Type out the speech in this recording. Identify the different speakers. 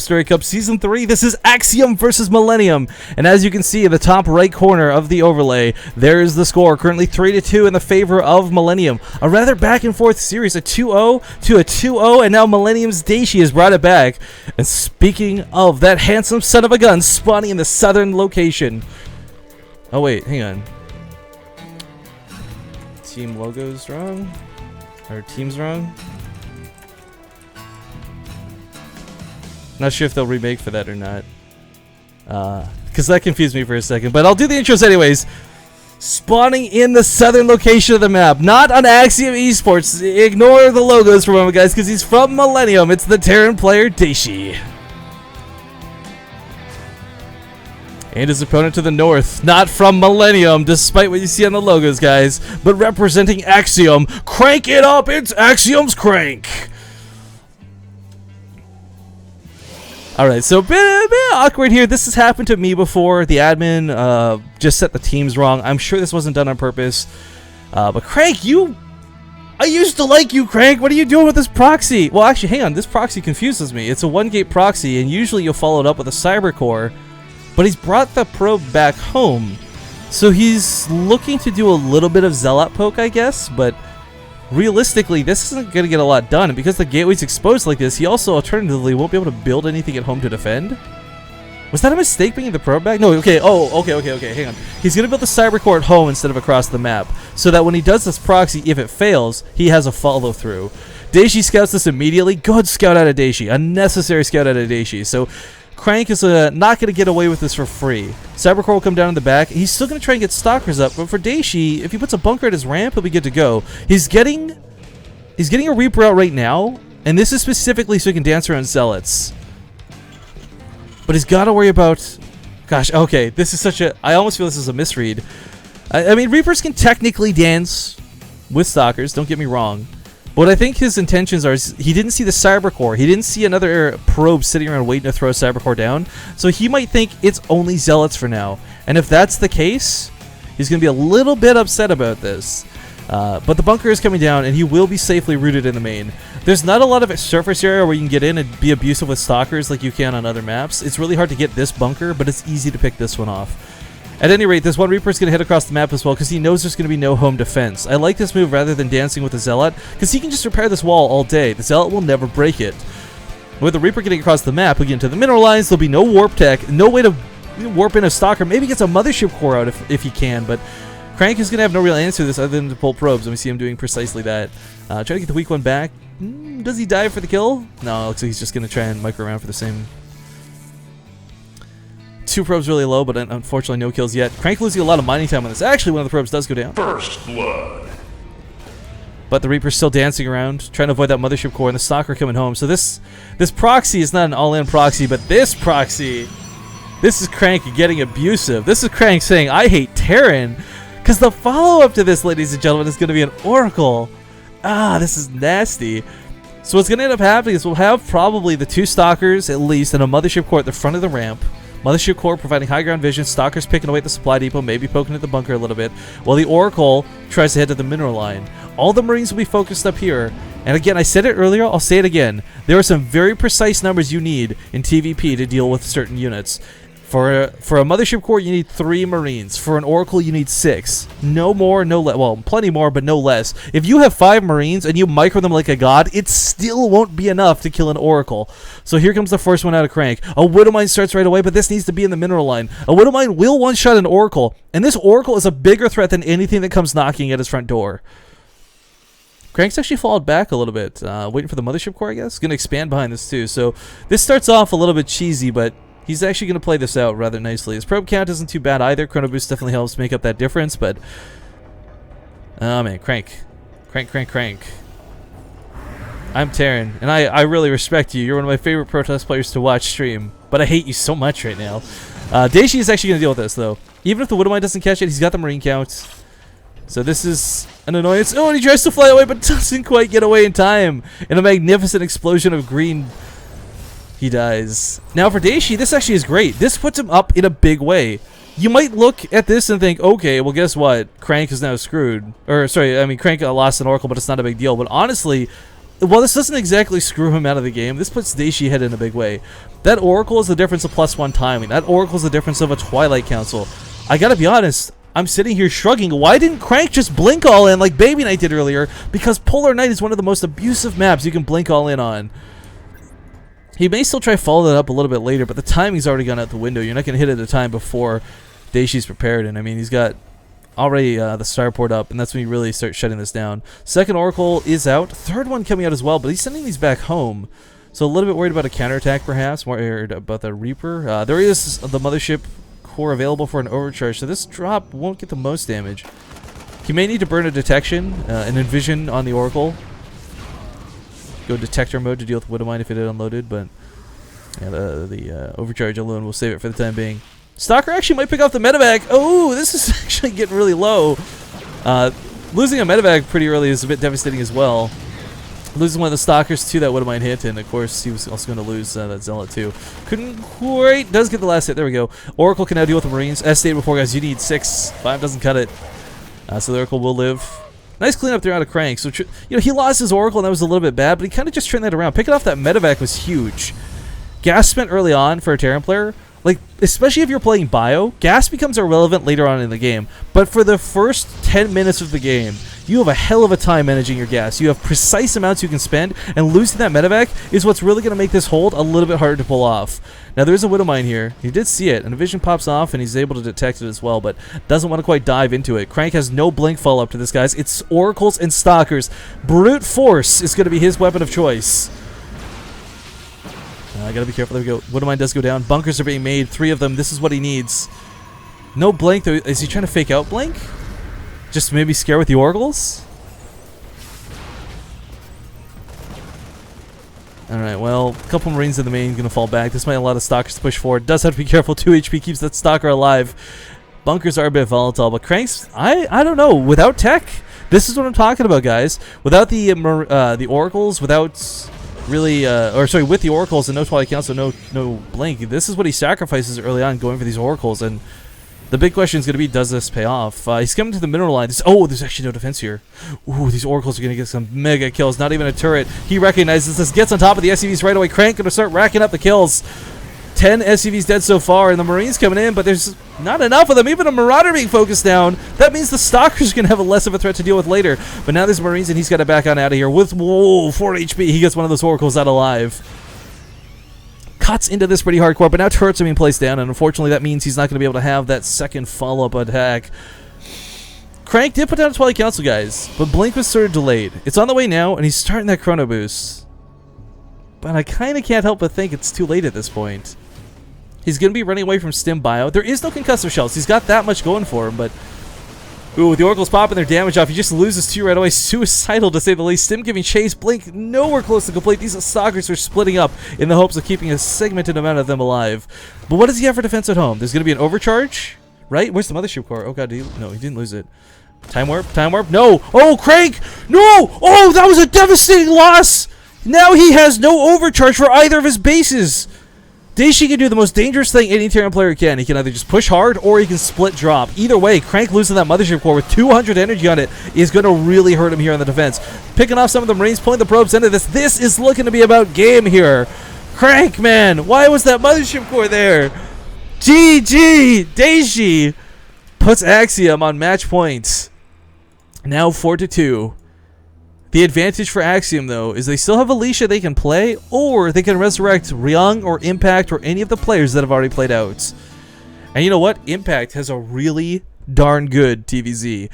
Speaker 1: Story Cup Season 3, this is Axiom versus Millenium, and as you can see in the top right corner of the overlay, there is the score, currently 3-2 in the favor of Millenium. A rather back and forth series, a 2-0 to a 2-0, and now Millennium's Dayshi has brought it back. And speaking of that handsome son of a gun spawning in the southern location. Oh wait, hang on. Team logo's wrong? Or team's wrong? Not sure if they'll remake for that or not. Because that confused me for a second. But I'll do the intros anyways. Spawning in the southern location of the map. Not on Axiom Esports. Ignore the logos for a moment, guys, because he's from Millenium. It's the Terran player, Dayshi. And his opponent to the north. Not from Millenium, despite what you see on the logos, guys. But representing Axiom. Crank it up! It's Axiom's Crank! Alright, so a bit awkward here. This has happened to me before. The admin just set the teams wrong. I'm sure this wasn't done on purpose. But Crank, I used to like you, Crank. What are you doing with this proxy? Well, actually, hang on. This proxy confuses me. It's a one-gate proxy, and usually you'll follow it up with a cyber core. But he's brought the probe back home. So he's looking to do a little bit of Zealot poke, I guess, but realistically, this isn't going to get a lot done, and because the gateway's exposed like this, he also alternatively won't be able to build anything at home to defend. Was that a mistake bringing the probe back? No, okay, okay, hang on. He's going to build the cyber core at home instead of across the map, so that when he does this proxy, if it fails, he has a follow-through. Dayshi scouts this immediately. Good scout out of Dayshi. A necessary scout out of Dayshi. So Crank is not going to get away with this for free. Cybercore will come down in the back. He's still going to try and get stalkers up, but for Dayshi, if he puts a bunker at his ramp, he'll be good to go. He's getting a Reaper out right now, and this is specifically so he can dance around Zealots. But he's got to worry about... Gosh, okay, this is such a... I almost feel this is a misread. I mean, Reapers can technically dance with stalkers, don't get me wrong. What I think his intentions are is he didn't see the cyber core. He didn't see another probe sitting around waiting to throw a cyber core down. So he might think it's only Zealots for now. And if that's the case, he's going to be a little bit upset about this. But the bunker is coming down, and he will be safely rooted in the main. There's not a lot of surface area where you can get in and be abusive with stalkers like you can on other maps. It's really hard to get this bunker, but it's easy to pick this one off. At any rate, this one Reaper is going to hit across the map as well because he knows there's going to be no home defense. I like this move rather than dancing with the Zealot because he can just repair this wall all day. The Zealot will never break it. With the Reaper getting across the map, we get into the mineral lines. There'll be no warp tech, no way to warp in a stalker. Maybe gets a mothership core out if he can, but Crank is going to have no real answer to this other than to pull probes, and we see him doing precisely that. Try to get the weak one back. Does he dive for the kill? No, it looks like he's just going to try and micro around for the same... Two probes really low, but unfortunately no kills yet. Crank losing a lot of mining time on this. Actually, one of the probes does go down.
Speaker 2: First blood.
Speaker 1: But the Reaper's still dancing around, trying to avoid that mothership core, and the stalker coming home. So this proxy is not an all-in proxy, but this proxy, this is Crank getting abusive. This is Crank saying, I hate Terran. Because the follow-up to this, ladies and gentlemen, is going to be an Oracle. Ah, this is nasty. So what's going to end up happening is we'll have probably the two stalkers, at least, and a mothership core at the front of the ramp. Mothership core providing high ground vision, stalkers picking away at the supply depot, maybe poking at the bunker a little bit, while the Oracle tries to head to the mineral line. All the Marines will be focused up here, and again, I said it earlier, I'll say it again. There are some very precise numbers you need in TVP to deal with certain units. For a Mothership core, you need 3 Marines. For an Oracle, you need 6. No more, no less. Well, plenty more, but no less. If you have 5 Marines and you micro them like a god, it still won't be enough to kill an Oracle. So here comes the first one out of Crank. A Widowmine starts right away, but this needs to be in the mineral line. A Widowmine will one-shot an Oracle, and this Oracle is a bigger threat than anything that comes knocking at his front door. Crank's actually followed back a little bit, waiting for the Mothership core, I guess. Going to expand behind this too. So this starts off a little bit cheesy, but he's actually going to play this out rather nicely. His probe count isn't too bad either. Chrono Boost definitely helps make up that difference, but... Oh man, Crank. Crank. I'm Terran, and I really respect you. You're one of my favorite Protest players to watch stream, but I hate you so much right now. Dayshi is actually going to deal with this, though. Even if the Widowmine doesn't catch it, he's got the Marine count. So this is an annoyance. Oh, and he tries to fly away, but doesn't quite get away in time. In a magnificent explosion of green... He dies. Now for Dayshi, this actually is great. This puts him up in a big way. You might look at this and think, okay, well guess what? Crank is now screwed. Or, sorry, I mean, Crank lost an Oracle, but it's not a big deal. But honestly, Well, this doesn't exactly screw him out of the game. This puts Dayshi ahead in a big way. That Oracle is the difference of +1 timing. That Oracle is the difference of a Twilight Council. I gotta be honest, I'm sitting here shrugging. Why didn't Crank just blink all in like Baby Knight did earlier? Because Polar Knight is one of the most abusive maps you can blink all in on. He may still try to follow that up a little bit later, but the timing's already gone out the window. You're not going to hit it at a time before Dayshi's prepared. And I mean, he's got already the starport up, and that's when you really start shutting this down. Second Oracle is out. Third one coming out as well, but he's sending these back home. So a little bit worried about a counterattack, perhaps. More worried about the Reaper. There is the Mothership core available for an overcharge, so this drop won't get the most damage. He may need to burn a detection, an envision on the Oracle. Go detector mode to deal with Widowmine if it had unloaded, but yeah, the overcharge alone will save it for the time being. Stalker actually might pick off the medevac. Oh, this is actually getting really low. Losing a medevac pretty early is a bit devastating as well. Losing one of the Stalkers to that Widowmine hit, and of course he was also going to lose that Zealot too. Couldn't quite, does get the last hit, there we go. Oracle can now deal with the Marines. As stated before, guys, you need 6. 5 doesn't cut it. So the Oracle will live. Nice cleanup there out of Crank. So, you know, he lost his Oracle, and that was a little bit bad, but he kind of just turned that around. Picking off that medevac was huge. Gas spent early on for a Terran player, like, especially if you're playing Bio, gas becomes irrelevant later on in the game. But for the first 10 minutes of the game, you have a hell of a time managing your gas. You have precise amounts you can spend, and losing that medevac is what's really going to make this hold a little bit harder to pull off. Now, there is a Widowmine here. He did see it, and a vision pops off, and he's able to detect it as well, but doesn't want to quite dive into it. Crank has no blink follow-up to this, guys. It's Oracles and Stalkers. Brute Force is going to be his weapon of choice. I gotta be careful. There we go. Widowmine does go down. Bunkers are being made. 3 of them. This is what he needs. No blink, though. Is he trying to fake out blink? Just maybe scare with the Oracles? Alright, well, a couple Marines in the main gonna fall back. This might allow the Stalkers to push forward. Does have to be careful. 2 HP keeps that Stalker alive. Bunkers are a bit volatile, but Cranks, I don't know. Without tech, this is what I'm talking about, guys. Without the Oracles, without... really, or sorry, with the Oracles and no Twilight Council, no blink. This is what he sacrifices early on, going for these Oracles, and the big question is going to be, does this pay off? He's coming to the mineral line. Oh, there's actually no defense here. Ooh, these Oracles are going to get some mega kills. Not even a turret. He recognizes this, gets on top of the SCVs right away. Crank going to start racking up the kills. 10 SCVs dead so far, and the Marines coming in, but there's not enough of them. Even a Marauder being focused down. That means the Stalker's going to have a less of a threat to deal with later. But now there's Marines, and he's got to back on out of here with, whoa, 4 HP. He gets one of those Oracles out alive. Cuts into this pretty hardcore, but now turrets are being placed down, and unfortunately that means he's not going to be able to have that second follow-up attack. Crank did put down a Twilight Council, guys, but Blink was sort of delayed. It's on the way now, and he's starting that Chrono Boost. But I kind of can't help but think it's too late at this point. He's going to be running away from Stim Bio. There is no concussive shells. He's got that much going for him, but... Ooh, with the Oracles popping their damage off, he just loses 2 right away. Suicidal, to say the least. Stim giving chase. Blink nowhere close to complete. These Stalkers are splitting up in the hopes of keeping a segmented amount of them alive. But what does he have for defense at home? There's going to be an overcharge, right? Where's the Mothership core? Oh, God, no, he didn't lose it. Time warp? Time warp? No! Oh, Crank! No! Oh, that was a devastating loss! Now he has no overcharge for either of his bases! Dayshi can do the most dangerous thing any Terran player can. He can either just push hard or he can split drop. Either way, Crank losing that Mothership core with 200 energy on it is going to really hurt him here on the defense. Picking off some of the Marines, pulling the probes into this. This is looking to be about game here. Crank, man, why was that Mothership core there? GG! Dayshi puts Axiom on match points. Now 4-2. The advantage for Axiom, though, is they still have Alicia they can play, or they can resurrect Ryung or Impact or any of the players that have already played out. And you know what? Impact has a really darn good TVZ.